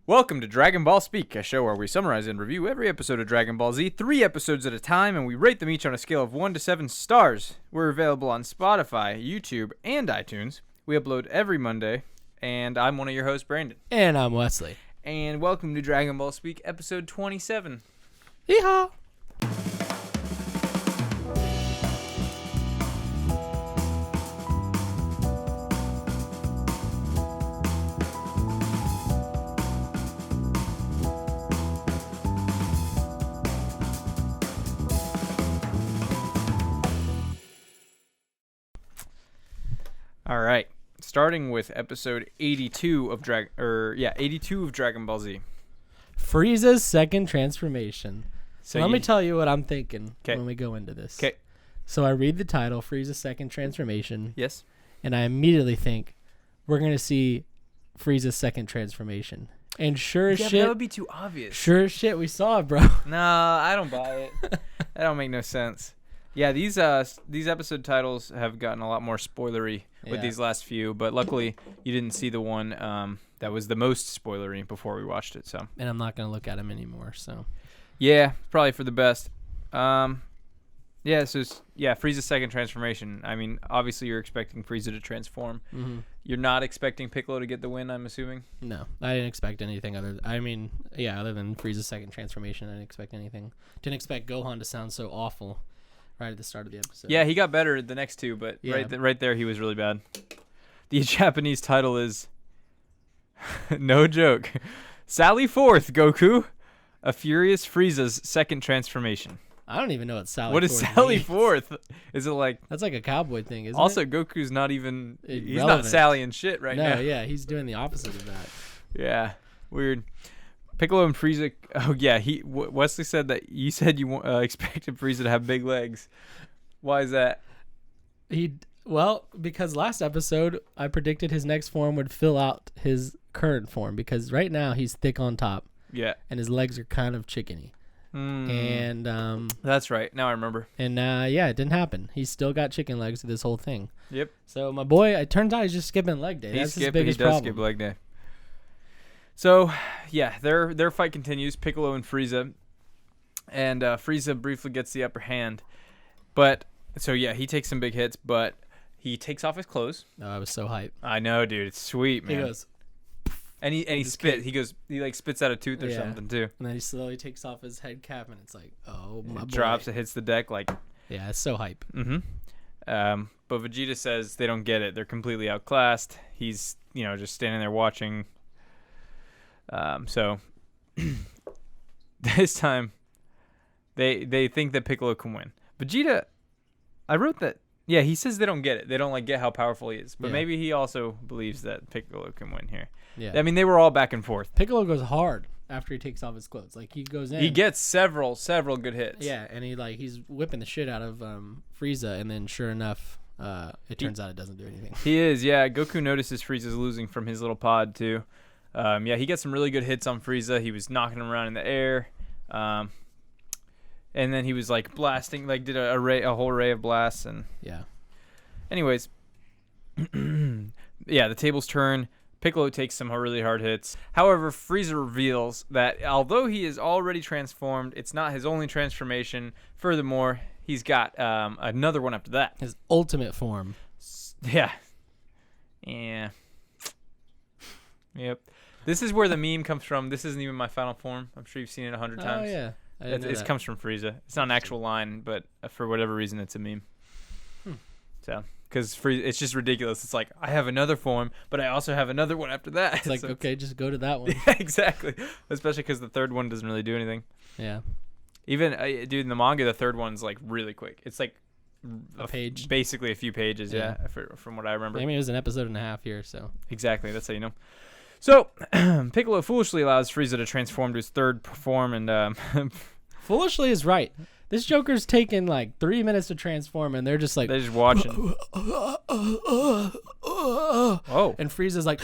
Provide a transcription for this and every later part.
Welcome to Dragon Ball Speak, a show where we summarize and review every episode of Dragon Ball Z, 3 episodes at a time, and we rate them each on a scale of 1 to 7 stars. We're available on Spotify, YouTube, and iTunes. We upload every Monday, and I'm one of your hosts, Brandon. And I'm Wesley. And welcome to Dragon Ball Speak, episode 27. Yeehaw! All right, starting with episode 82 of Dragon Ball Z. Frieza's second transformation. So Let me tell you what I'm thinking when we go into this. Okay. So I read the title, Frieza's second transformation. Yes. And I immediately think we're going to see Frieza's second transformation. And sure as shit. That would be too obvious. Sure as shit, we saw it, bro. No, I don't buy it. That don't make no sense. Yeah, these episode titles have gotten a lot more spoilery with these last few, but luckily you didn't see the one that was the most spoilery before we watched it. So. And I'm not going to look at them anymore, so. Yeah, probably for the best. Frieza's second transformation. I mean, obviously you're expecting Frieza to transform. Mm-hmm. You're not expecting Piccolo to get the win, I'm assuming? No, I didn't expect anything other than Frieza's second transformation. I didn't expect anything. Didn't expect Gohan to sound so awful right at the start of the episode. Yeah, he got better the next two, but right there he was really bad. The Japanese title is, no joke, Sally Forth, Goku, a furious Frieza's second transformation. I don't even know what Sally What Forth is Sally means. Forth? Is it like... That's like a cowboy thing, isn't also, it? Goku's not even... He's Irrelevant. not Sally and shit right now. No, yeah, he's doing the opposite of that. Yeah, weird. Piccolo and Frieza... Oh, yeah, Wesley said that you said you expected Frieza to have big legs. Why is that? Because last episode, I predicted his next form would fill out his current form, because right now he's thick on top. Yeah. And his legs are kind of chickeny. And that's right. Now I remember. And it didn't happen. He's still got chicken legs to this whole thing. Yep. So my boy, it turns out he's just skipping leg day. That's his biggest problem. He does skip leg day. So yeah, their fight continues. Piccolo and Frieza, and Frieza briefly gets the upper hand, but so yeah, he takes some big hits, but he takes off his clothes. Oh, I was so hyped. I know, dude. It's sweet, man. He goes. And he spits. He like spits out a tooth or something too. And then he slowly takes off his head cap, and it's like, oh my boy. Drops. It hits the deck like. Yeah, it's so hype. Mm-hmm. But Vegeta says they don't get it. They're completely outclassed. He's just standing there watching. So this time they think that Piccolo can win. Vegeta, I wrote that. Yeah, he says they don't get it. They don't get how powerful he is. But maybe he also believes that Piccolo can win here. Yeah. I mean, they were all back and forth. Piccolo goes hard after he takes off his clothes. Like, he goes in. He gets several good hits. Yeah, and he's whipping the shit out of Frieza, and then sure enough, it turns out it doesn't do anything. He is, yeah. Goku notices Frieza's losing from his little pod, too. He gets some really good hits on Frieza. He was knocking him around in the air. And then he was blasting, did a whole array of blasts, and yeah. Anyways, yeah, the tables turn. Piccolo takes some really hard hits. However, Frieza reveals that although he is already transformed, it's not his only transformation. Furthermore, he's got another one after that. His ultimate form. Yeah. Yeah. Yep. This is where the meme comes from. This isn't even my final form. I'm sure you've seen it 100 times. Oh, yeah. It comes from Frieza. It's not an actual line, but for whatever reason, it's a meme. So, because it's just ridiculous. It's like, I have another form, but I also have another one after that. It's like, okay, just go to that one. Yeah, exactly. Especially because the third one doesn't really do anything. Yeah. Even, dude, in the manga, the third one's really quick. It's like a page. Basically a few pages, yeah from what I remember. I mean, it was an episode and a half here, so. Exactly. That's how you know. So, Piccolo foolishly allows Frieza to transform to his third form, and foolishly is right. This Joker's taking 3 minutes to transform, and they're just they're just watching. Oh. And Frieza's like,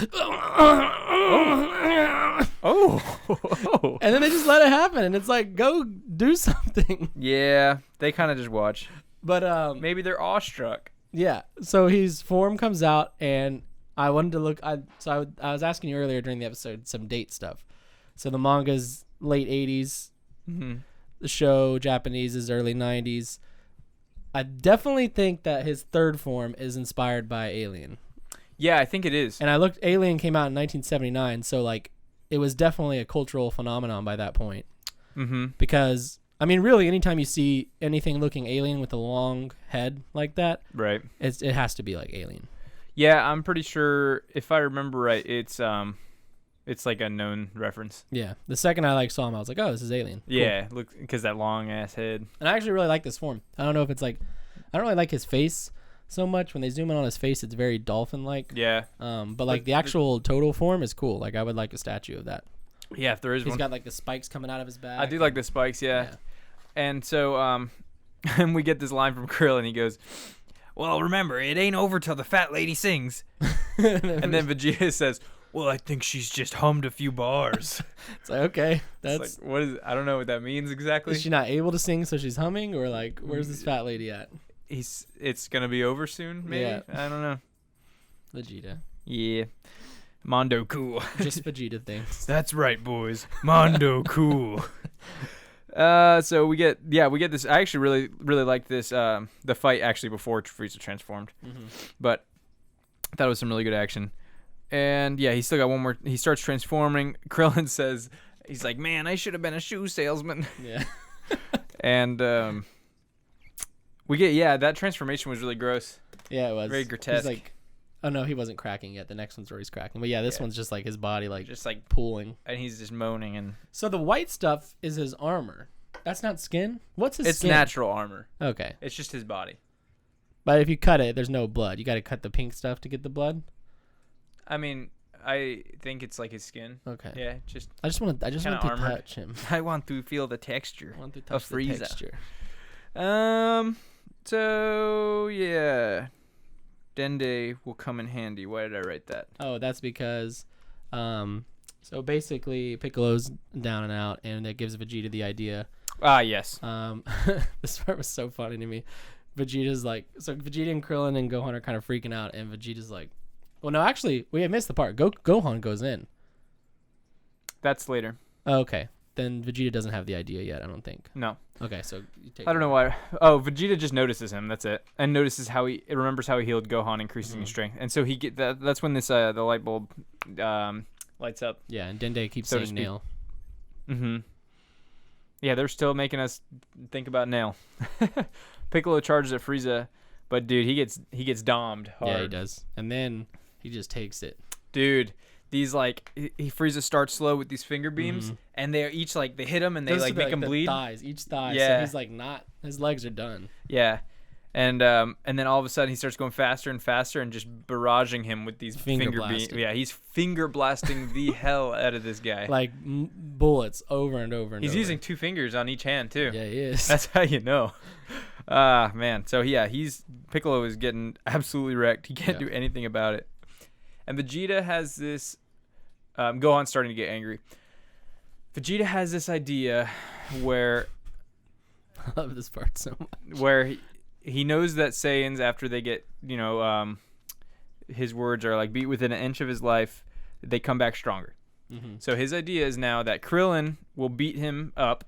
oh. And then they just let it happen, and it's like, go do something. Yeah, they kind of just watch. But maybe they're awestruck. Yeah. So his form comes out, and I wanted to look. I was asking you earlier during the episode some date stuff. So the manga's late 80s. Mm-hmm. The show, Japanese, is early 90s. I definitely think that his third form is inspired by Alien. Yeah, I think it is. And I looked, Alien came out in 1979, so like it was definitely a cultural phenomenon by that point. Mm-hmm. Because, I mean, really, anytime you see anything looking alien with a long head like that, Right. it has to be like Alien. Yeah, I'm pretty sure, if I remember right, it's like a known reference. Yeah. The second I saw him, I was like, oh, this is Alien. Cool. Yeah, look, because that long ass head. And I actually really like this form. I don't know if it's like, I don't really like his face so much. When they zoom in on his face, it's very dolphin-like. Yeah. But like the actual total form is cool. Like I would like a statue of that. Yeah, if there is one. He's got like the spikes coming out of his back. I do like the spikes, yeah. And so, and we get this line from Krill, and he goes, well, remember, it ain't over till the fat lady sings. And then Vegeta says, well, I think she's just hummed a few bars. It's like, okay, that's it's like, what is? I don't know what that means exactly. Is she not able to sing, so she's humming, or like, where's this fat lady at? It's gonna be over soon, maybe. Yeah. I don't know. Vegeta. Yeah, Mondo cool. Just Vegeta things. That's right, boys. Mondo cool. So we get this. I actually really like this. The fight actually before Frieza transformed, but I thought it was some really good action. And yeah, he's still got one more. He starts transforming. Krillin says, he's like, man, I should have been a shoe salesman. Yeah. And we get that transformation was really gross. Yeah, it was very grotesque. He's like, oh no, he wasn't cracking yet. The next one's where he's cracking. But yeah, this one's just like his body, like just like pulling, and he's just moaning. And so the white stuff is his armor. That's not skin. What's his? It's skin? natural armor. Okay. It's just his body. But if you cut it, there's no blood. You got to cut the pink stuff to get the blood. I mean, I think it's like his skin. Okay. Yeah, just. I just want to armored. touch him. I want to feel the texture. I want to touch the Frieza. texture. So yeah, Dende will come in handy. Why did I write that? Oh, that's because, so basically Piccolo's down and out, and that gives Vegeta the idea. Ah, yes. This part was so funny to me. Vegeta's like, so Vegeta and Krillin and Gohan are kind of freaking out, and Vegeta's like, well, no, actually, we had missed the part. Gohan goes in. That's later. Oh, okay. Then Vegeta doesn't have the idea yet, I don't think. No. Okay, so you take I don't know why. Oh, Vegeta just notices him. That's it, and notices how it remembers how he healed Gohan, increasing his strength, and so he get that. That's when this the light bulb lights up. Yeah, and Dende keeps so saying nail. Mm-hmm. Yeah, they're still making us think about nail. Piccolo charges at Frieza, but dude, he gets domed hard. Yeah, he does, and then he just takes it. Dude, these Frieza starts slow with these finger beams, and they're each like they hit him and they like make him bleed. Each thigh. Yeah. So he's like his legs are done. Yeah, and then all of a sudden he starts going faster and faster and just barraging him with these finger beams. Yeah, he's finger blasting the hell out of this guy. Like bullets over and over and he's over. using 2 fingers on each hand too. Yeah, he is. That's how you know. Man. So yeah, Piccolo is getting absolutely wrecked. He can't do anything about it. And Vegeta has this. Gohan's starting to get angry. Vegeta has this idea where. I love this part so much. Where he knows that Saiyans, after they get, his words are like beat within an inch of his life, they come back stronger. Mm-hmm. So his idea is now that Krillin will beat him up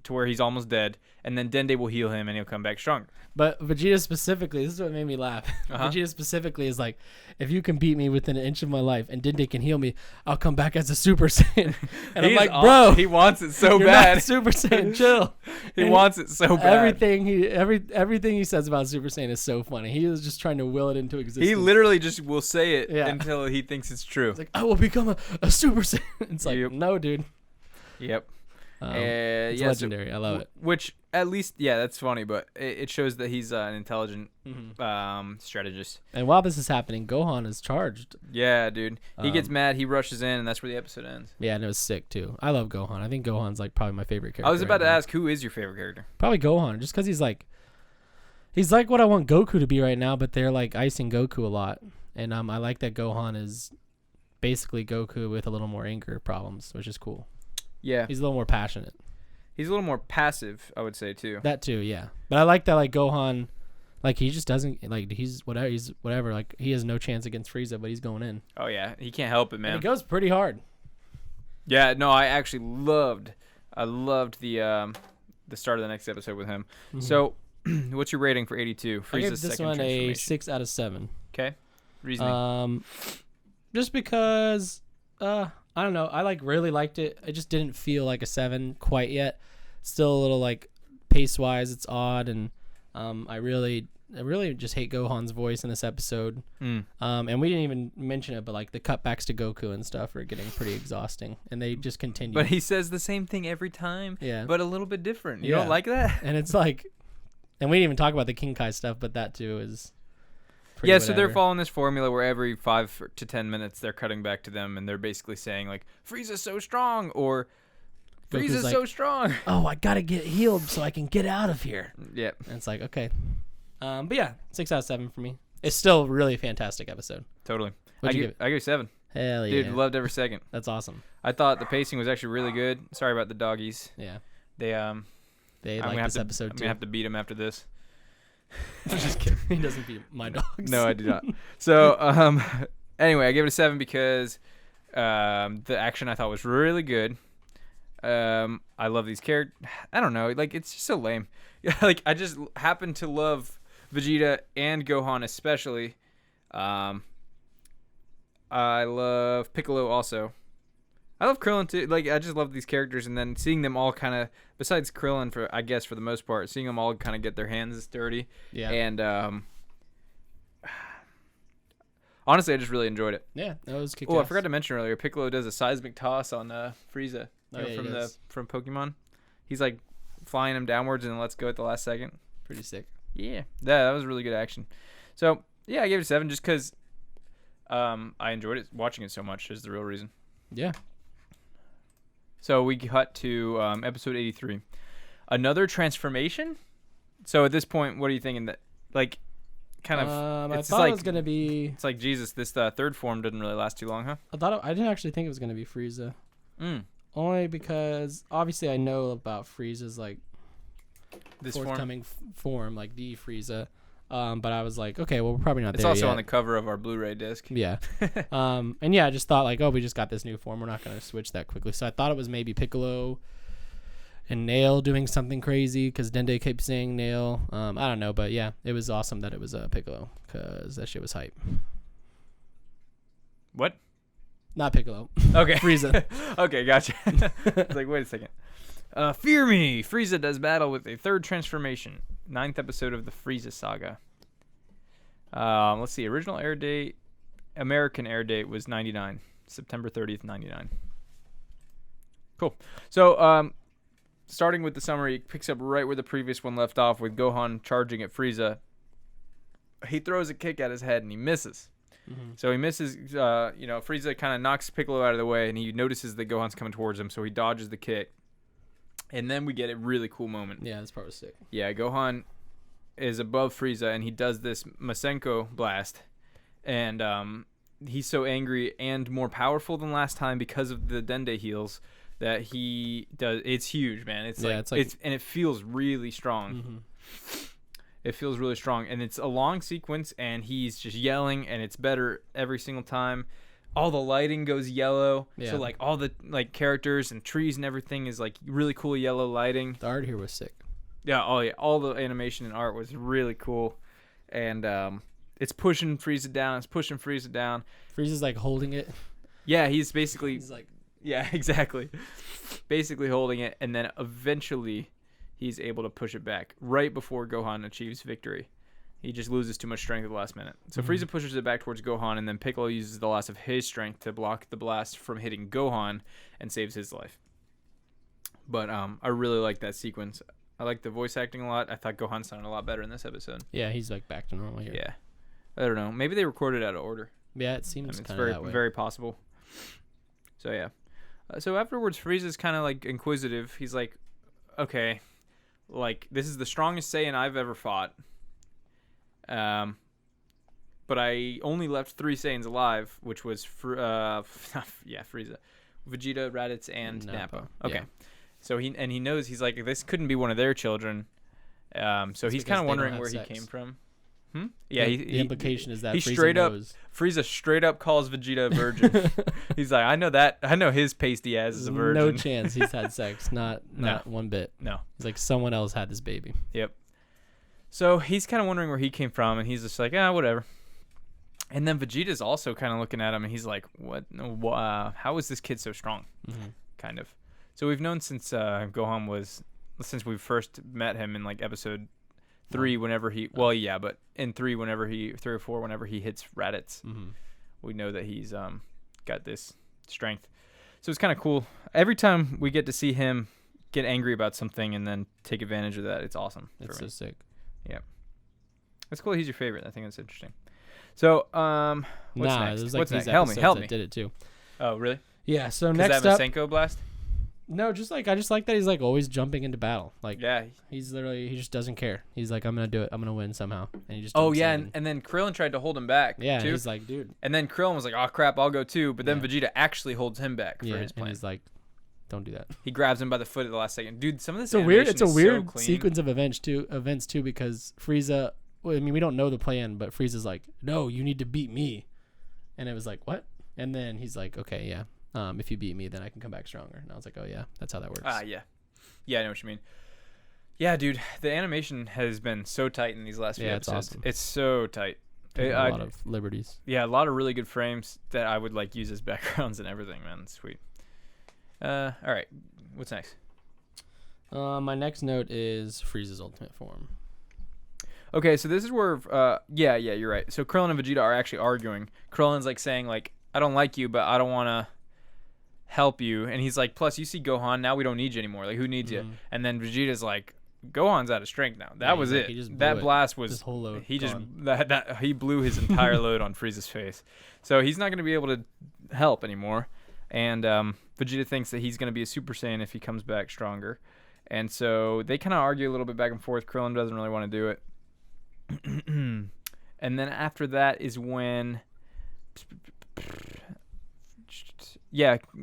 to where he's almost dead, and then Dende will heal him and he'll come back stronger. But Vegeta specifically, this is what made me laugh. Vegeta specifically is like, if you can beat me within an inch of my life and Dende can heal me, I'll come back as a Super Saiyan. And I'm like, bro, he wants it so you're bad. Not Super Saiyan, chill. He wants it so bad. Everything he says about Super Saiyan is so funny. He is just trying to will it into existence. He literally just will say it until he thinks it's true. It's like, I will become a Super Saiyan. It's like, no, dude. Yep. It's legendary. So, I love it. Which, at least, that's funny, but it shows that he's an intelligent strategist. And while this is happening, Gohan is charged. Yeah, dude. He gets mad. He rushes in, and that's where the episode ends. Yeah, and it was sick, too. I love Gohan. I think Gohan's like probably my favorite character. I was about to ask, who is your favorite character? Probably Gohan, just because he's like what I want Goku to be right now, but they're like icing Goku a lot. And I like that Gohan is basically Goku with a little more anger problems, which is cool. Yeah. He's a little more passionate. He's a little more passive, I would say, too. That too, yeah. But I like that, like, Gohan, like, he just doesn't, like, he's whatever. Like, he has no chance against Frieza, but he's going in. Oh, yeah. He can't help it, man. And he goes pretty hard. Yeah, no, I actually loved the start of the next episode with him. Mhm. So, what's your rating for 82? I gave Frieza's this second one a transformation. 6 out of 7. Okay, reasoning. Just because I don't know, I like really liked it. I just didn't feel like a 7 quite yet. Still a little like pace wise it's odd, and I really just hate Gohan's voice in this episode. And we didn't even mention it, but like the cutbacks to Goku and stuff are getting pretty exhausting, and they just continue. But he says the same thing every time, yeah, but a little bit different. You Yeah. don't like that? and it's like, and we didn't even talk about the King Kai stuff, but that too is pretty Yeah, so they're whatever. following this formula where every 5 to 10 minutes they're cutting back to them, and they're basically saying like, "Frieza's so strong," or Goku's "Frieza's like, so strong." oh, I gotta get healed so I can get out of here. Yeah. And it's like, okay. But yeah, 6 out of 7 for me. It's still a really fantastic episode. Totally. What'd you give it? I give 7. Hell yeah. Dude, loved every second. That's awesome. I thought the pacing was actually really good. Sorry about the doggies. Yeah. They They I'm like gonna this have to, episode I'm too. gonna have to beat them after this. Just kidding. He doesn't beat my dogs. No, I do not. So anyway, I gave it a 7 because the action I thought was really good. I love these characters. I don't know, like it's just so lame. Like I just happen to love Vegeta and Gohan especially. I love Piccolo also. I love Krillin too. Like I just love these characters, and then seeing them all kind of, besides Krillin for I guess for the most part, seeing them all kind of get their hands dirty. Yeah. And honestly, I just really enjoyed it. Yeah, that was kick Oh, I forgot to mention earlier, Piccolo does a seismic toss on Frieza from Pokemon. He's like flying him downwards and then lets go at the last second. Pretty sick. Yeah, that was really good action. So yeah, I gave it a 7 just because I enjoyed it. Watching it so much is the real reason. Yeah. So we cut to episode 83. Another transformation? So at this point, what are you thinking that, like, kind of, I it's thought like, it was gonna be. it's like, Jesus, this third form didn't really last too long, huh? I didn't actually think it was gonna be Frieza. Only because obviously I know about Frieza's like This form? forthcoming form, like the Frieza. But I was like, okay, well we're probably not It's there also yet. on the cover of our Blu-ray disc. Yeah. And yeah, I just thought like, oh, we just got this new form. We're not gonna switch that quickly. So I thought it was maybe Piccolo and Nail doing something crazy because Dende kept saying Nail. I don't know, but yeah, it was awesome that it was Piccolo because that shit was hype. What? Not Piccolo. Okay. Frieza. Okay, gotcha. It's like, wait a second. Fear me! Frieza does battle with a third transformation. 9th episode of the Frieza saga. Let's see. Original air date, American air date was 99. September 30th, 99. Cool. So, starting with the summary, it picks up right where the previous one left off with Gohan charging at Frieza. He throws a kick at his head and he misses. Mm-hmm. So he misses, Frieza kind of knocks Piccolo out of the way, and he notices that Gohan's coming towards him, so he dodges the kick. And then we get a really cool moment. Yeah, this part was sick. Yeah, Gohan is above Frieza, and he does this Masenko blast. And he's so angry and more powerful than last time because of the Dende heals that he does. It's huge, man. It's and it feels really strong. Mm-hmm. It feels really strong, and it's a long sequence, and he's just yelling, and it's better every single time. All the lighting goes yellow, so like all the like characters and trees and everything is like really cool yellow lighting. The art here was sick. Yeah, all the animation and art was really cool, and it's pushing Frieza down. It's pushing Frieza down. Frieza's like holding it. Yeah, he's basically. He's like. Yeah, exactly. Basically holding it, and then eventually he's able to push it back right before Gohan achieves victory. He just loses too much strength at the last minute. So Frieza pushes it back towards Gohan, and then Piccolo uses the last of his strength to block the blast from hitting Gohan and saves his life. But I really like that sequence. I like the voice acting a lot. I thought Gohan sounded a lot better in this episode. Yeah, he's like back to normal here. Yeah. I don't know. Maybe they recorded out of order. Yeah, it seems It's kind of that way. very possible. So yeah. So afterwards, Frieza's kind of like inquisitive. He's like, okay, like this is the strongest Saiyan I've ever fought. But I only left 3 Saiyans alive, which was Frieza, Vegeta, Raditz, and Nappa. Okay. Yeah. So he knows, he's like, this couldn't be one of their children. So he's kind of wondering where he came from. Yeah, the implication is that he Frieza straight knows. Frieza straight up calls Vegeta a virgin. He's like, I know that. I know his pasty ass is a virgin. No chance he's had sex. Not one bit. No. He's like, someone else had this baby. Yep. So he's kind of wondering where he came from, and he's just like, whatever. And then Vegeta's also kind of looking at him, and he's like, what? How is this kid so strong? Kind of. So we've known since since we first met him in like episode 3, whenever he, but in 3 or 4, whenever he hits Raditz, we know that he's got this strength. So it's kind of cool. Every time we get to see him get angry about something and then take advantage of that, it's awesome. It's so sick. Yeah. That's cool. He's your favorite. I think that's interesting. So, what's next? It was like What's these next? Help me. did it too. Oh, really? Yeah. So 'Cause next that up, Masenko blast? no, I just like that he's like always jumping into battle. Like, Yeah. he just doesn't care. He's like, I'm gonna do it. I'm gonna win somehow, and he just. Oh jumps yeah, in. and then Krillin tried to hold him back. Yeah, too. he's like, dude. And then Krillin was like, "Oh crap, I'll go too." But then Yeah. Vegeta actually holds him back for his plan. And he's like, don't do that. He grabs him by the foot at the last second. Dude, some of this It's a weird so clean. sequence of events too, because Frieza. Well, I mean, we don't know the plan, but Frieza's like, no, you need to beat me, and it was like, what? And then he's like, okay, yeah. If you beat me, then I can come back stronger. And I was like, oh yeah, that's how that works. Yeah. Yeah, I know what you mean. Yeah, dude, the animation has been so tight in these last few it's episodes. awesome. It's so tight. A lot of liberties. Yeah, a lot of really good frames that I would like use as backgrounds and everything, man. It's sweet. All right, what's next? My next note is Frieza's ultimate form. Okay, so this is where, yeah, you're right. So Krillin and Vegeta are actually arguing. Krillin's like saying like, I don't like you, but I don't want to help you. And he's like, plus you see Gohan, now we don't need you anymore. Like, who needs you? And then Vegeta's like, Gohan's out of strength now. That was like, it. he just blew That it. blast was, His whole load he just, gone. he blew his entire load on Frieza's face. So he's not going to be able to help anymore. And Vegeta thinks that he's going to be a Super Saiyan if he comes back stronger. And so they kind of argue a little bit back and forth. Krillin doesn't really want to do it. And then after that is when,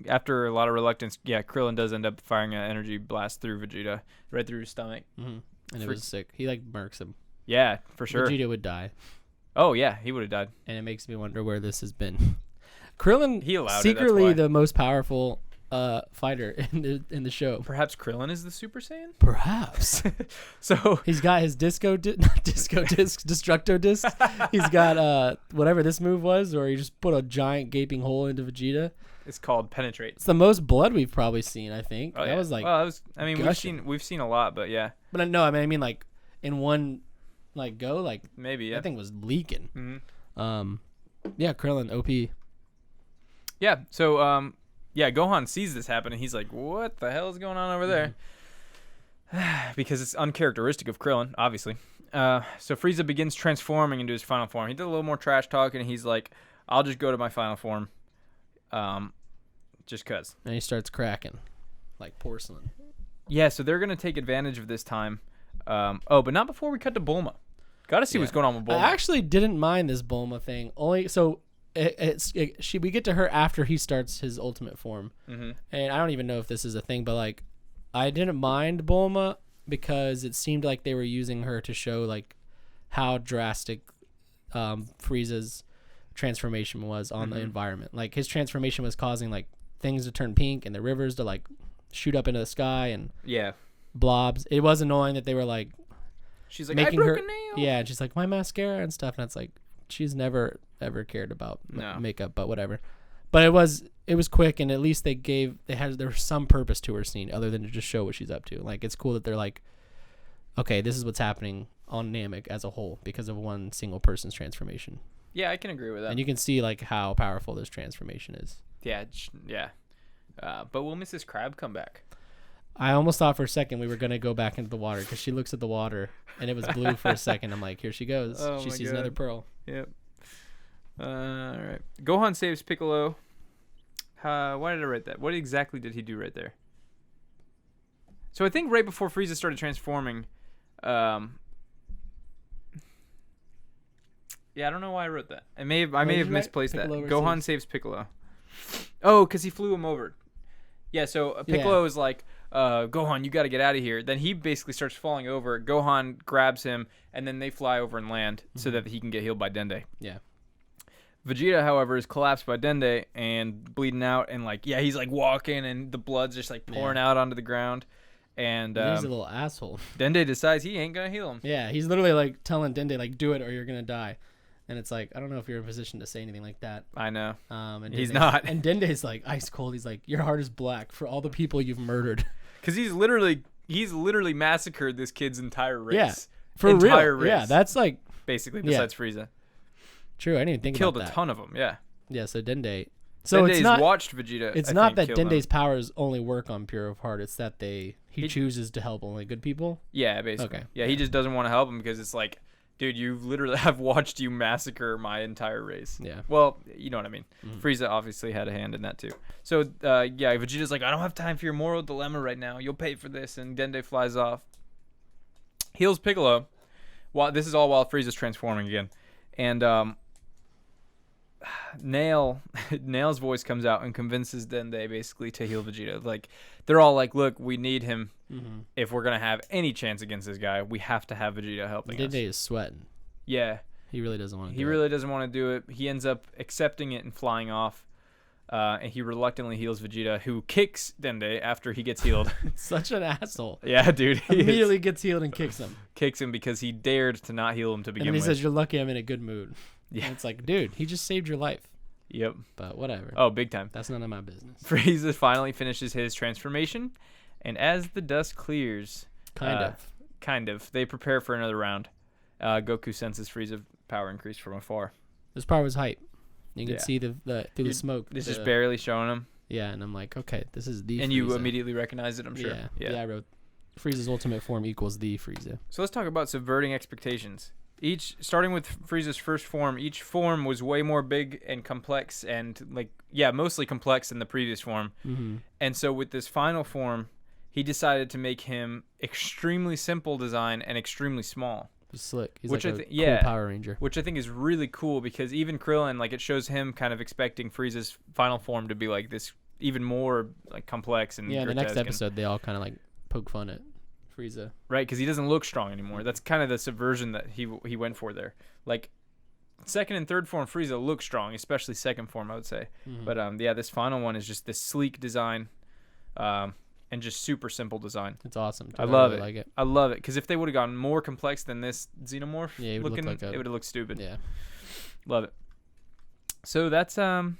after a lot of reluctance, Krillin does end up firing an energy blast through Vegeta, right through his stomach. And it was sick. He like murks him. Yeah, for sure. Vegeta would die. Oh yeah, he would have died. And it makes me wonder where this has been. Krillin, he allowed secretly it, that's why. the most powerful fighter in the show. Perhaps Krillin is the Super Saiyan? Perhaps. So he's got his destructo disc. He's got whatever this move was, or he just put a giant gaping hole into Vegeta. It's called Penetrate. It's the most blood we've probably seen, I think. Oh, that was like, well, I mean, gushing. we've seen a lot, but yeah. But no, I mean like in one like go, like maybe, yeah. That thing was leaking. Mm-hmm. Krillin OP. Yeah, so Gohan sees this happen and he's like, "What the hell is going on over there?" Because it's uncharacteristic of Krillin, obviously. So Frieza begins transforming into his final form. He did a little more trash talk and he's like, "I'll just go to my final form." Just cuz. And he starts cracking like porcelain. Yeah, so they're going to take advantage of this time. But not before we cut to Bulma. Got to see what's going on with Bulma. I actually didn't mind this Bulma thing. Only so we get to her after he starts his ultimate form. And I don't even know if this is a thing, but like I didn't mind Bulma because it seemed like they were using her to show like how drastic Frieza's transformation was on the environment. Like his transformation was causing like things to turn pink and the rivers to like shoot up into the sky and blobs. It was annoying that they were like, she's like, making I broke her, a nail. Yeah, and she's like, my mascara and stuff, and it's like she's never ever cared about makeup, but whatever. But it was quick, and at least there was some purpose to her scene other than to just show what she's up to. Like it's cool that they're like, okay, this is what's happening on Namek as a whole because of one single person's transformation. Yeah, I can agree with that. And you can see like how powerful this transformation is. Yeah. But will Mrs. Crab come back? I almost thought for a second we were going to go back into the water because she looks at the water and it was blue for a second. I'm like, here she goes. She sees another pearl. Yep. All right. Gohan saves Piccolo. Why did I write that? What exactly did he do right there? So I think right before Frieza started transforming, I don't know why I wrote that. I may have misplaced that. Gohan saves Piccolo. Oh, because he flew him over. Yeah, so Piccolo is like, Gohan, you got to get out of here. Then he basically starts falling over. Gohan grabs him, and then they fly over and land so that he can get healed by Dende. Yeah. Vegeta, however, is collapsed by Dende and bleeding out, and he's like walking, and the blood's just like pouring out onto the ground. And he's a little asshole. Dende decides he ain't gonna heal him. Yeah, he's literally like telling Dende like, do it or you're gonna die. And it's like, I don't know if you're in a position to say anything like that. I know. And he's not. And Dende's like ice cold. He's like, your heart is black for all the people you've murdered. Because he's literally massacred this kid's entire race. Yeah, for real. Race, yeah, that's like basically besides Frieza. True, I didn't even think Killed about that. a ton of them. Yeah. Yeah, so Dende. So Dende's it's not watched Vegeta. It's not that Dende's powers only work on pure of heart. It's that he chooses to help only good people. Yeah, basically. Okay. Yeah, he just doesn't want to help him because it's like, dude, you literally have watched you massacre my entire race. Yeah. Well, you know what I mean. Frieza obviously had a hand in that too. So, Vegeta's like, I don't have time for your moral dilemma right now. You'll pay for this. And Dende flies off. Heals Piccolo. This is all while Frieza's transforming again. And Nail's voice comes out and convinces Dende basically to heal Vegeta. Like, they're all like, look, we need him. If we're going to have any chance against this guy, we have to have Vegeta helping us. Dende is sweating. Yeah. He really doesn't want to do it. He really doesn't want to do it. He ends up accepting it and flying off. And he reluctantly heals Vegeta, who kicks Dende after he gets healed. Such an asshole. Yeah, dude. He immediately gets healed and kicks him. Kicks him because he dared to not heal him to begin with. And he says, you're lucky I'm in a good mood. Yeah. And it's like, dude, he just saved your life. Yep. But whatever. Oh, big time. That's none of my business. Frieza finally finishes his transformation. And as the dust clears... Kind of. They prepare for another round. Goku senses Frieza power increase from afar. This part was hype. You can see through the smoke. This is barely showing him. Yeah, and I'm like, okay, this is the And Frieza. you immediately recognize it, I'm sure. Yeah, I wrote Frieza's ultimate form equals the Frieza. So let's talk about subverting expectations. Starting with Frieza's first form, each form was way more big and complex and mostly complex than the previous form. And so with this final form, he decided to make him extremely simple design and extremely small. He's slick. He's which like a cool Power Ranger. Which I think is really cool because even Krillin, it shows him kind of expecting Frieza's final form to be like this even more complex and in the next episode they all kind of poke fun at Frieza. Right, because he doesn't look strong anymore. That's kind of the subversion that he went for there. Second and third form Frieza look strong, especially second form I would say. But this final one is just this sleek design. And just super simple design. It's awesome. I love it. I love it because if they would have gone more complex than this xenomorph, it would have looked stupid. Yeah, love it. So that's that.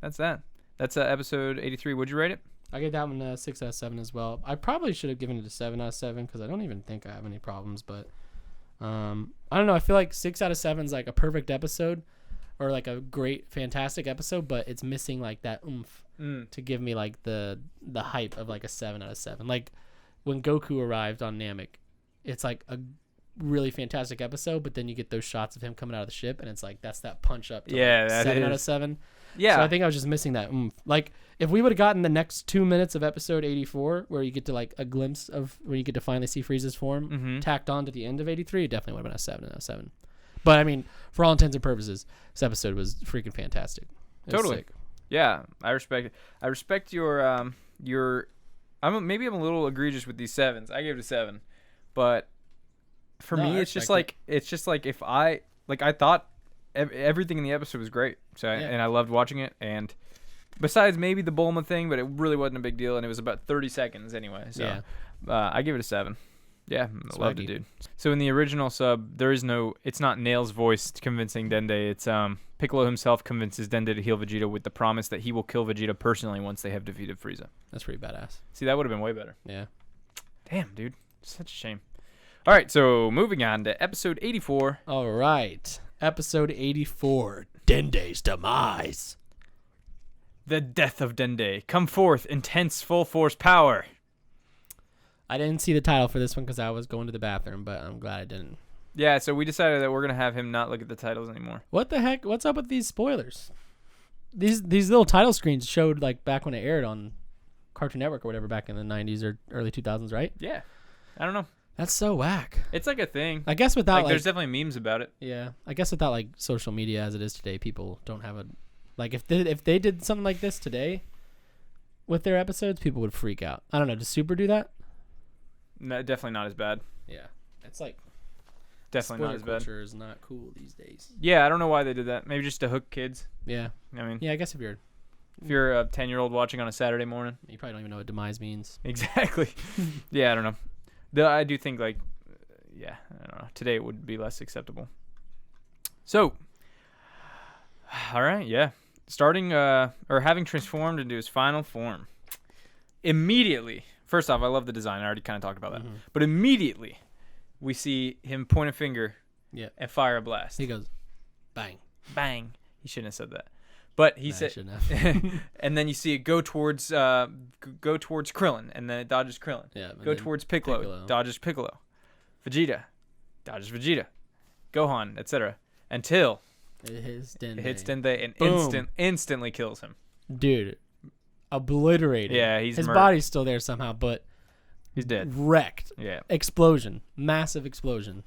That's episode 83. Would you rate it? I gave that one a 6 out of 7 as well. I probably should have given it a 7 out of 7 because I don't even think I have any problems. But I don't know. I feel like 6 out of 7 is like a perfect episode, or like a great, fantastic episode, but it's missing that oomph. To give me the hype of a 7 out of 7. Like when Goku arrived on Namek, it's a really fantastic episode, but then you get those shots of him coming out of the ship and it's that's that punch up to 7 out of 7. Yeah. So I think I was just missing that oomph. If we would have gotten the next 2 minutes of episode 84 where you get to a glimpse of where you get to finally see Frieza's form tacked on to the end of 83, it definitely would have been a 7 out of 7. But I mean, for all intents and purposes, this episode was freaking fantastic. Totally. Sick. Yeah, I respect it. I respect your I'm a little egregious with these 7s. I gave it a 7, but for me, it's just if I thought everything in the episode was great. So and I loved watching it. And besides maybe the Bulma thing, but it really wasn't a big deal, and it was about 30 seconds anyway. So I give it a 7. Yeah, I loved it, dude. So in the original sub, it's not Nail's voice convincing Dende. It's Piccolo himself convinces Dende to heal Vegeta with the promise that he will kill Vegeta personally once they have defeated Frieza. That's pretty badass. See, that would have been way better. Yeah. Damn, dude. Such a shame. All right, so moving on to episode 84. All right. Episode 84, Dende's Demise. The death of Dende. Come forth, intense full force power. I didn't see the title for this one because I was going to the bathroom, but I'm glad I didn't. Yeah, so we decided that we're going to have him not look at the titles anymore. What the heck? What's up with these spoilers? These little title screens showed back when it aired on Cartoon Network or whatever back in the 90s or early 2000s, right? Yeah. I don't know. That's so whack. It's a thing. I guess without there's definitely memes about it. Yeah. I guess without social media as it is today, people don't have a if they did something like this today, with their episodes, people would freak out. I don't know. Does Super do that? No, definitely not as bad. Yeah, it's like Definitely not as bad. Culture is not cool these days. Yeah, I don't know why they did that. Maybe just to hook kids. Yeah, I mean, yeah. I guess if you're a 10-year-old watching on a Saturday morning, you probably don't even know what demise means. exactly. Yeah, I don't know. Though I do think like, yeah, I don't know. Today it would be less acceptable. So, all right, yeah. Starting or having transformed into his final form. Immediately, first off, I love the design. I already kind of talked about that. Mm-hmm. But immediately, we see him point a finger and fire a blast. He goes, bang. Bang. He shouldn't have said that. But he said, and then you see it go towards Krillin, and then it dodges Krillin. Yeah. Go towards Piccolo, dodges Piccolo. Vegeta, dodges Vegeta. Gohan, etc. Until it hits Dende and instantly kills him. Dude, obliterated. Yeah, his body's still there somehow, but he's dead. Wrecked. Yeah. Explosion. Massive explosion.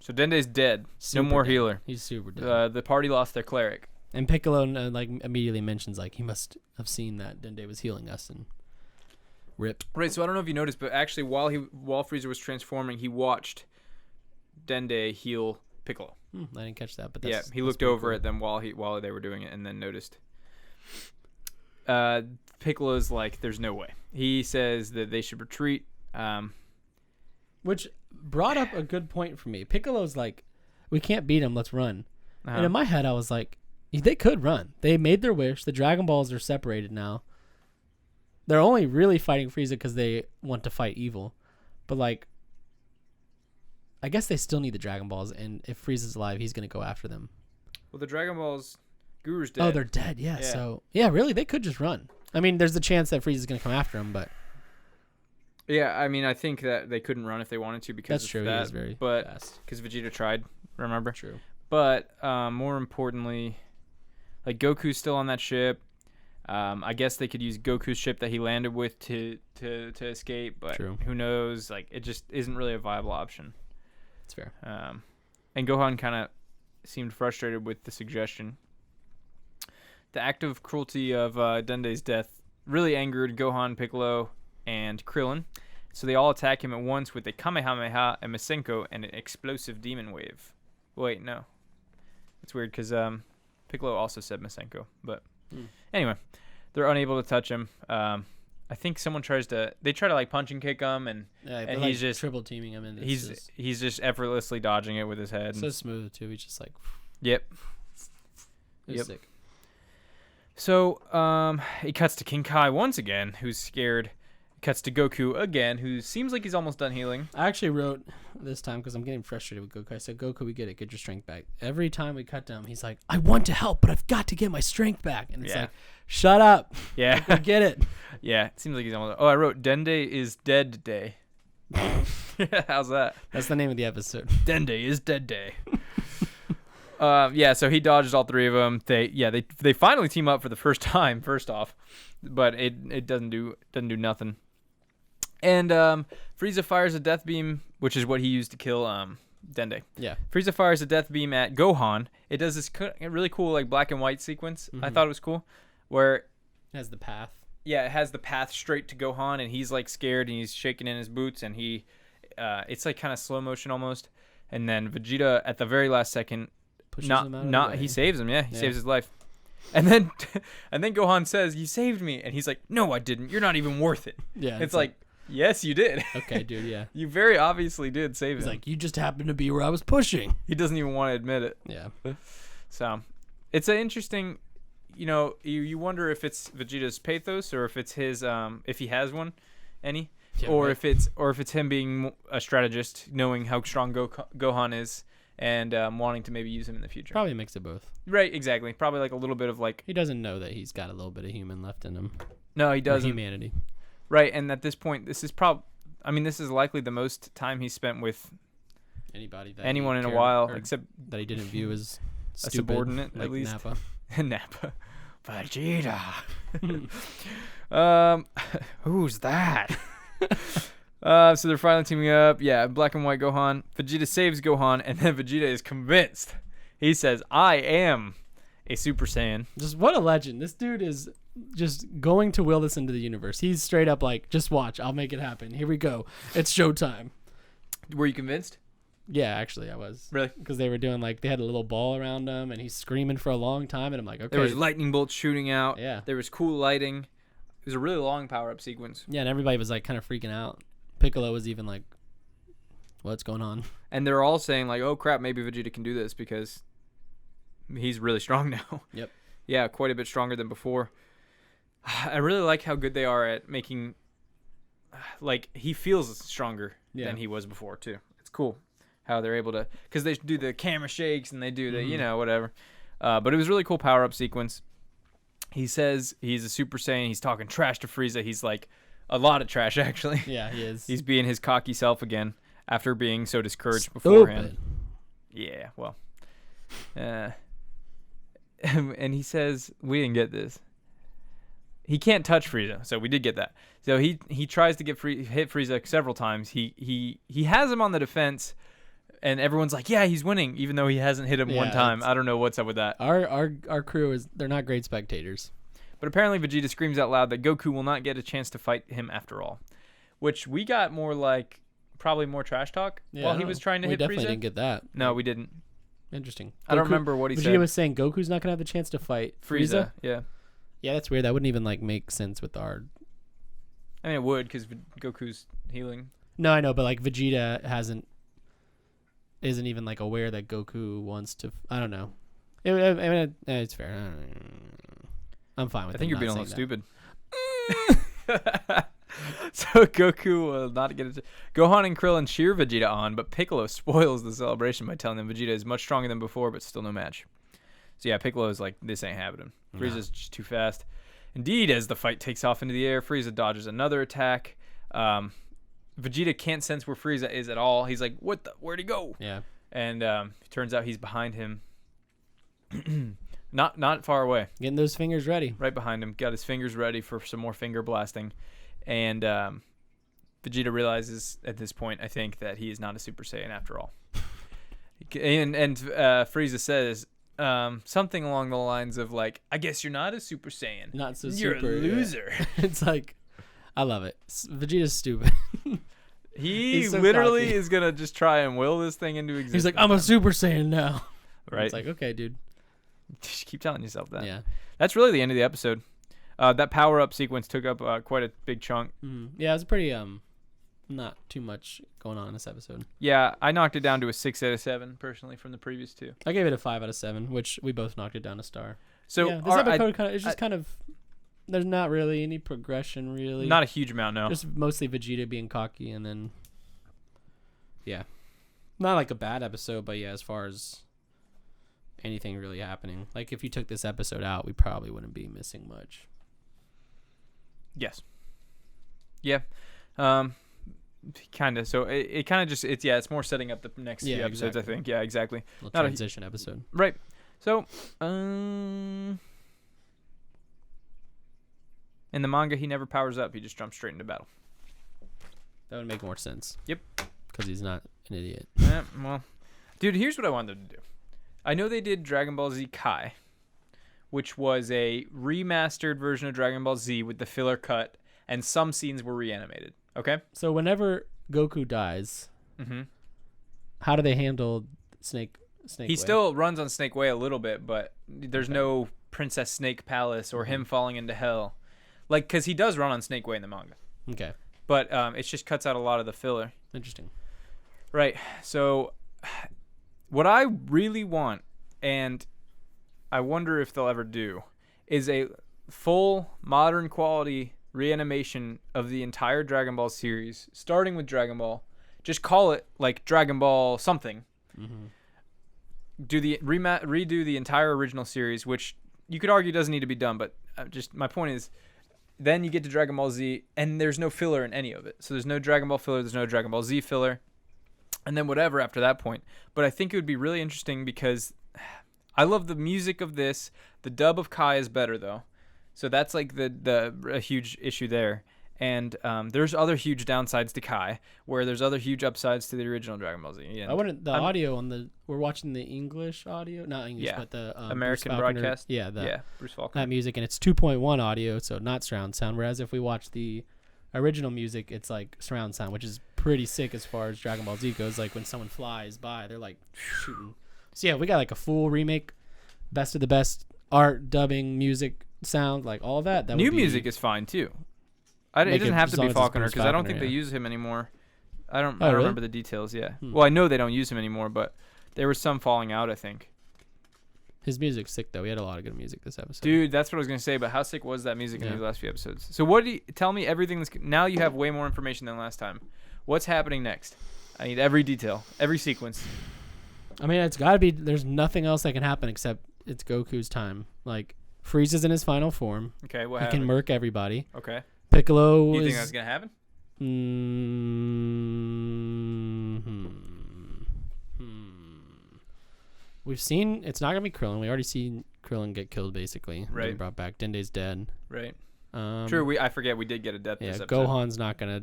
So Dende's dead. Super no more dead. healer. He's super dead. The party lost their cleric. And Piccolo immediately mentions he must have seen that Dende was healing us and rip. Right. So I don't know if you noticed, but actually while Frieza was transforming, he watched Dende heal Piccolo. I didn't catch that, but he looked over at them while they were doing it, and then noticed. Piccolo's like, "There's no way." He says that they should retreat. Which brought up a good point for me. Piccolo's like, "We can't beat him. Let's run." And in my head, I was like, "They could run. They made their wish. The Dragon Balls are separated now. They're only really fighting Frieza because they want to fight evil, but I guess they still need the Dragon Balls, and if Frieza's alive, he's going to go after them." Well, the Dragon Balls, Guru's dead. Oh, they're dead, yeah. So, yeah, really, they could just run. I mean, there's the chance that Frieza's going to come after him, but... Yeah, I mean, I think that they couldn't run if they wanted to because that's true. That, he is very fast. Because Vegeta tried, remember? True. But more importantly, Goku's still on that ship. I guess they could use Goku's ship that he landed with to escape, but who knows? It just isn't really a viable option. It's fair. And Gohan kind of seemed frustrated with the suggestion. The act of cruelty of Dende's death really angered Gohan, Piccolo, and Krillin, so they all attack him at once with a Kamehameha, a Masenko, and an explosive demon wave. Wait, no. It's weird because Piccolo also said Masenko, but anyway, they're unable to touch him. I think someone try to punch and kick him, and he's just triple teaming him, and he's just effortlessly dodging it with his head. So smooth too. He's just yep. Sick. So it cuts to King Kai once again, who's scared. Cuts to Goku again, who seems like he's almost done healing. I actually wrote this time because I'm getting frustrated with Goku. I said, "Goku, we get it. Get your strength back." Every time we cut to him, he's like, "I want to help, but I've got to get my strength back." And it's shut up. Yeah. Go get it. Yeah, it seems like he's almost... Oh, I wrote, Dende is dead day. How's that? That's the name of the episode. Dende is dead day. So he dodges all three of them. They finally team up for the first time, first off. But it doesn't do nothing. And Frieza fires a death beam, which is what he used to kill Dende. Yeah. Frieza fires a death beam at Gohan. It does this really cool black and white sequence. I thought it was cool, where it has the path. Yeah, it has the path straight to Gohan, and he's scared and he's shaking in his boots, and it's kind of slow motion almost. And then Vegeta at the very last second, pushes him out of the way. He saves him. Yeah, he saves his life. And then Gohan says, "You saved me," and he's like, "No, I didn't. You're not even worth it." Yeah. It's yes, you did. Okay, dude, yeah. You very obviously did save him. He's like, "You just happened to be where I was pushing." He doesn't even want to admit it. Yeah. So, it's an interesting, you wonder if it's Vegeta's pathos or if it's his, if he has one, if it's him being a strategist, knowing how strong Gohan is and wanting to maybe use him in the future. Probably a mix of both. Right, exactly. Probably a little bit of He doesn't know that he's got a little bit of human left in him. No, he doesn't. Or humanity. Right, and at this point, this is likely the most time he's spent with anyone in a while, except that he didn't view as a subordinate, at least. Nappa. Nappa. Vegeta. Who's that? So they're finally teaming up. Yeah, black and white Gohan. Vegeta saves Gohan, and then Vegeta is convinced. He says, "I am a Super Saiyan." Just what a legend. This dude is just going to will this into the universe. He's straight up like, just watch, I'll make it happen. Here we go. It's showtime. Were you convinced? Yeah, actually, I was. Really? Because they were doing they had a little ball around him, and he's screaming for a long time, and I'm like, okay. There was lightning bolts shooting out. Yeah. There was cool lighting. It was a really long power-up sequence. Yeah, and everybody was like kind of freaking out. Piccolo was even like, what's going on? And they're all saying like, oh crap, maybe Vegeta can do this because he's really strong now. Yep. Yeah, quite a bit stronger than before. I really like how good they are at making, like, he feels stronger than he was before too. It's cool how they're able to, because they do the camera shakes and they do the, whatever. But it was a really cool power-up sequence. He says he's a Super Saiyan. He's talking trash to Frieza. He's like a lot of trash, actually. Yeah, he is. He's being his cocky self again after being so discouraged beforehand. Yeah, well. And he says, we didn't get this. He can't touch Frieza, so we did get that. So he tries to hit Frieza several times. He has him on the defense, and everyone's like, yeah, he's winning, even though he hasn't hit him one time. I don't know what's up with that. Our crew they're not great spectators. But apparently Vegeta screams out loud that Goku will not get a chance to fight him after all, which we got probably more trash talk while he was trying to hit Frieza. We definitely didn't get that. No, we didn't. Interesting. I don't remember what he said. Vegeta was saying Goku's not going to have the chance to fight Frieza? Yeah. Yeah, that's weird. That wouldn't even make sense with our... I mean, it would, because Goku's healing. No, I know, but Vegeta isn't even aware that Goku wants to... I don't know. It's fair. I'm fine with it. I think you're being a little stupid. So Goku will not get it. Gohan and Krillin cheer Vegeta on, but Piccolo spoils the celebration by telling them Vegeta is much stronger than before, but still no match. So yeah, Piccolo's like, this ain't happening. Frieza's just too fast. Indeed, as the fight takes off into the air, Frieza dodges another attack. Vegeta can't sense where Frieza is at all. He's like, where'd he go? Yeah. And it turns out he's behind him. Not far away. Getting those fingers ready. Right behind him. Got his fingers ready for some more finger blasting. And Vegeta realizes at this point, I think, that he is not a Super Saiyan after all. and Frieza says something along the lines of I guess you're not a Super Saiyan. Not so you're super. You're a loser. Yeah. It's I love it. Vegeta's stupid. He so literally cocky. Is going to just try and will this thing into existence. He's like, I'm a Super Saiyan now. Right. It's okay, dude. Just keep telling yourself that. Yeah. That's really the end of the episode. That power-up sequence took up quite a big chunk. Yeah, it was pretty, not too much going on in this episode. Yeah, I knocked it down to a 6 out of 7, personally, from the previous two. I gave it a 5 out of 7, which we both knocked it down a star. So yeah, this episode it's just kind of, there's not really any progression, really. Not a huge amount, no. Just mostly Vegeta being cocky, and then, yeah. Not a bad episode, but yeah, as far as anything really happening. If you took this episode out, we probably wouldn't be missing much. Yes. Yeah. Kind of. So it kind of just, it's more setting up the next few episodes, exactly. I think. Yeah, exactly. Little transition episode. Right. So, in the manga, he never powers up. He just jumps straight into battle. That would make more sense. Yep. Because he's not an idiot. Yeah, well, dude, here's what I wanted them to do. I know they did Dragon Ball Z Kai, which was a remastered version of Dragon Ball Z with the filler cut, and some scenes were reanimated. Okay? So whenever Goku dies, how do they handle Snake He Way? Still runs on Snake Way a little bit, but there's no Princess Snake Palace or him falling into hell. Because he does run on Snake Way in the manga. Okay. But it just cuts out a lot of the filler. Interesting. Right. So what I really want, and I wonder if they'll ever do, is a full modern quality reanimation of the entire Dragon Ball series, starting with Dragon Ball. Just call it Dragon Ball something. Do the redo the entire original series, which you could argue doesn't need to be done, but just my point is, then you get to Dragon Ball Z, and there's no filler in any of it. So there's no Dragon Ball filler, there's no Dragon Ball Z filler, and then whatever after that point. But I think it would be really interesting because I love the music of this. The dub of Kai is better though, so that's a huge issue there. And there's other huge downsides to Kai, where there's other huge upsides to the original Dragon Ball Z. And I wouldn't. The audio on the we're watching the English audio, not English, but the American broadcast. Bruce Faulkner. That music, and it's 2.1 audio, so not surround sound. Whereas if we watch the original music, it's like surround sound, which is pretty sick as far as Dragon Ball Z goes. Like when someone flies by, they're like shooting. So yeah, we got like a full remake, best of the best art, dubbing, music, sound, like all of that. That new music is fine too. It doesn't have to be Faulkner because I don't think they use him anymore. I don't really? remember the details. Yeah. Well, I know they don't use him anymore, but there was some falling out, I think. His music's sick though. We had a lot of good music this episode. Dude, that's what I was gonna say. But how sick was that music in these last few episodes? So what do you tell me? Everything now you have way more information than last time. What's happening next? I need every detail, every sequence. I mean, it's got to be. There's nothing else that can happen except it's Goku's time. Like Frieza's in his final form. Okay, what he happened? can murk everybody. Okay. Piccolo. You think that's gonna happen? We've seen it's not gonna be Krillin. We already seen Krillin get killed basically. Right. Being brought back. Dende's dead. Right. True. I forget we did get a death. Yeah. This episode. Gohan's not gonna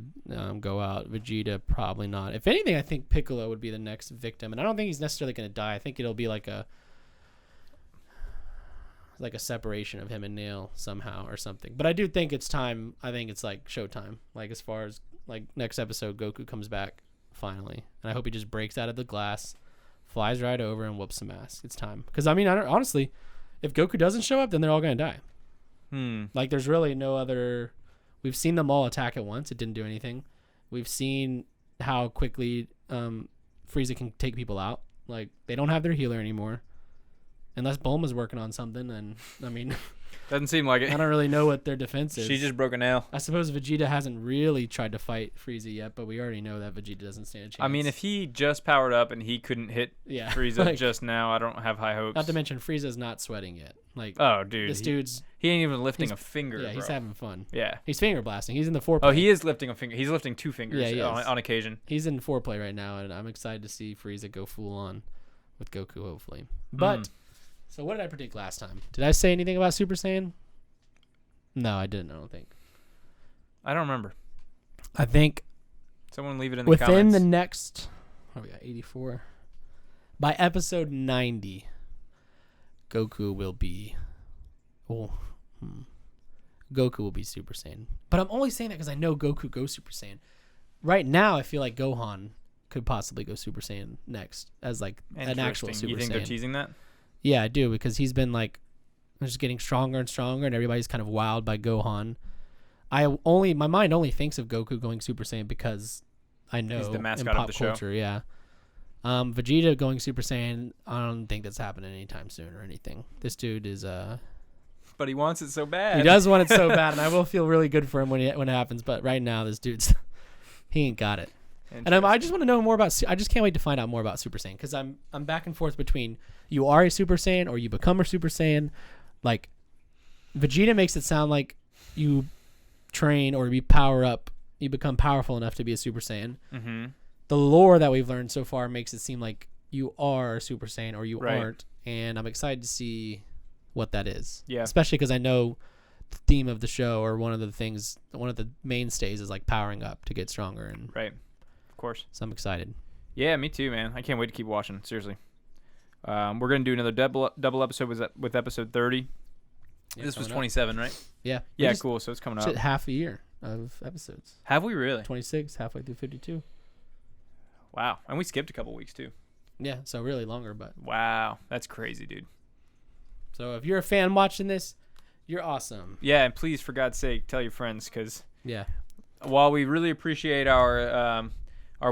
go out. Vegeta probably not. If anything, I think Piccolo would be the next victim, and I don't think he's necessarily gonna die. I think it'll be like a separation of him and Nail somehow or something. But I do think it's time. I think it's like showtime. Like as far as like next episode, Goku comes back finally, and I hope he just breaks out of the glass, flies right over, and whoops some ass. It's time. Because I mean, honestly, if Goku doesn't show up, then they're all gonna die. Like there's really no other. We've seen them all attack at once. It didn't do anything. We've seen how quickly Frieza can take people out. Like they don't have their healer anymore. Unless Bulma's working on something, and I mean, doesn't seem like it. I don't really know what their defense is. She just broke a nail. I suppose Vegeta hasn't really tried to fight Frieza yet, but we already know that Vegeta doesn't stand a chance. I mean, if he just powered up and he couldn't hit Frieza like, just now, I don't have high hopes. Not to mention Frieza's not sweating yet. Like, oh, dude, this dude's he ain't even lifting a finger. Yeah, he's bro. having fun. Yeah, he's finger blasting. He's in the foreplay. Oh, he is lifting a finger. He's lifting two fingers on occasion. He's in foreplay right now, and I'm excited to see Frieza go full on with Goku, hopefully. But. So what did I predict last time? Did I say anything about Super Saiyan? No, I didn't. I don't think. I don't remember. I think someone leave it in the comments. Within the next, we got 84. By episode 90, Goku will be. Goku will be Super Saiyan. But I'm only saying that because I know Goku goes Super Saiyan. Right now, I feel like Gohan could possibly go Super Saiyan next as like an actual Super Saiyan. You think they're teasing that? Yeah, I do, because he's been like just getting stronger and stronger, and everybody's kind of wowed by Gohan. My mind only thinks of Goku going Super Saiyan because I know he's the mascot in pop of the culture, yeah. Vegeta going Super Saiyan, I don't think that's happening anytime soon or anything. This dude is but he wants it so bad. He does want it so bad, and I will feel really good for him when it happens. But right now, this dude's he ain't got it. And I just want to know more about. I just can't wait to find out more about Super Saiyan, because I'm back and forth between you are a Super Saiyan or you become a Super Saiyan. Like Vegeta makes it sound like you train or you power up, you become powerful enough to be a Super Saiyan. Mm-hmm. The lore that we've learned so far makes it seem like you are a Super Saiyan or you aren't, and I'm excited to see what that is. Yeah, especially because I know the theme of the show, or one of the mainstays, is like powering up to get stronger and course. So I'm excited. Yeah, me too, man. I can't wait to keep watching. Seriously. We're gonna do another double episode with episode 30. Yeah, this was 27, right? Yeah. Yeah, cool. So it's coming up. Half a year of episodes. Have we really? 26, halfway through 52. Wow, and we skipped a couple weeks too. Yeah, so really longer, but. Wow, that's crazy, dude. So if you're a fan watching this, you're awesome. Yeah, and please, for God's sake, tell your friends, because while we really appreciate our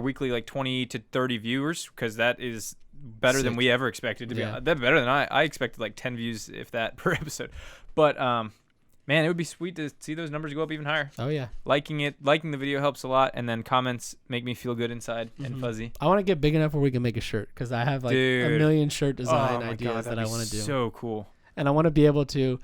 weekly like 20 to 30 viewers, because that is better than we ever expected to be honest. That's better than I expected, like 10 views if that per episode. But man, it would be sweet to see those numbers go up even higher. Oh yeah. Liking the video helps a lot, and then comments make me feel good inside and fuzzy. I want to get big enough where we can make a shirt, because I have like a million shirt design ideas that I want to do. So cool. And I want to be able to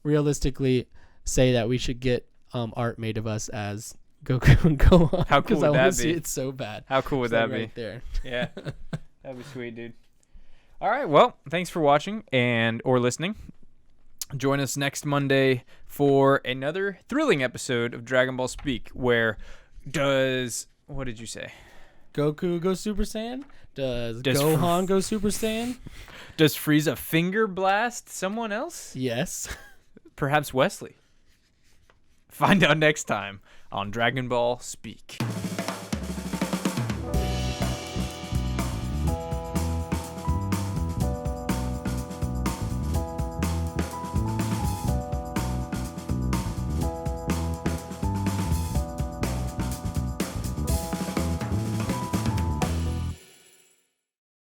realistically say that we should get art made of us as Goku and Gohan. How cool would that be? Because I want to see it so bad. How cool would that be? Right there. Yeah. That'd be sweet, dude. All right. Well, thanks for watching or listening. Join us next Monday for another thrilling episode of Dragon Ball Speak, where what did you say? Goku go Super Saiyan? Does Gohan go Super Saiyan? Does Frieza finger blast someone else? Yes. Perhaps Wesley. Find out next time on Dragon Ball Speak.